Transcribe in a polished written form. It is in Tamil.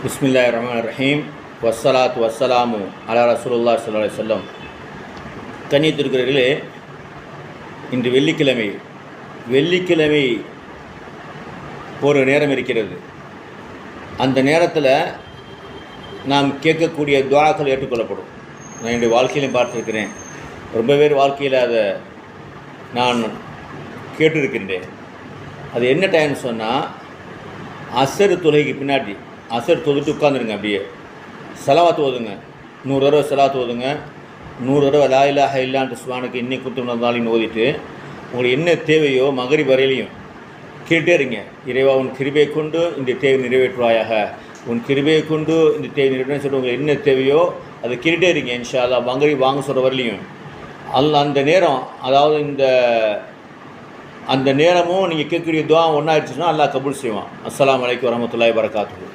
பிஸ்மில்லாஹிர் ரஹ்மானிர் ரஹீம். வஸ்ஸலாத்து வஸ்ஸலாமு அலா ரசூலுல்லாஹி ஸல்லல்லாஹு அலைஹி வஸல்லம். கண்ணியத்திற்குரியவர்களே, இன்று வெள்ளிக்கிழமை ஒரு நேரம் இருக்கிறது. அந்த நேரத்தில் நாம் கேட்கக்கூடிய துஆக்கள் ஏற்றுக்கொள்ளப்படும். நான் என்னுடைய வாழ்க்கையிலையும் பார்த்துருக்கிறேன். ரொம்ப பேர் வாழ்க்கையில் அதை நான் கேட்டிருக்கின்றேன். அது என்ன டைம்னு சொன்னால், அசர் தொழுகைக்கு பின்னாடி அசர் தொழுட்டு உட்காந்துருங்க. அப்படியே சலாவாத்து ஓதுங்க. 100 தடவை சலாத்து ஓதுங்க. 100 தடவை லா இலாஹ இல்லான்ட்டு சுப்ஹானக இன்னி குன்து மினல் ஸாலிமீன் ஓதிட்டு உங்களுக்கு என்ன தேவையோ மகரிப் வரையிலையும் கேட்டே இருங்க. இறைவா, உன் கிருபை கொண்டு இந்த தேவை நிறைவேற்றுவாயாக, உன் கிருபையை கொண்டு இந்த தேவை நிறைவேற்ற சொல்லிட்டு உங்களுக்கு என்ன தேவையோ அதை கேட்டே இருங்க. இன்ஷா அல்லாஹ் மகரிப் வாங்க சொல்கிற வரலையும் அந்த நேரம், அதாவது அந்த நேரமும் நீங்கள் கேட்கக்கூடிய துஆ ஒன்றா ஆயிடுச்சுன்னா அல்லாஹ் கபூல் செய்வான். அஸ்ஸலாமு அலைக்கும் வரஹ்மத்துல்லாஹி வபரகாத்துஹு.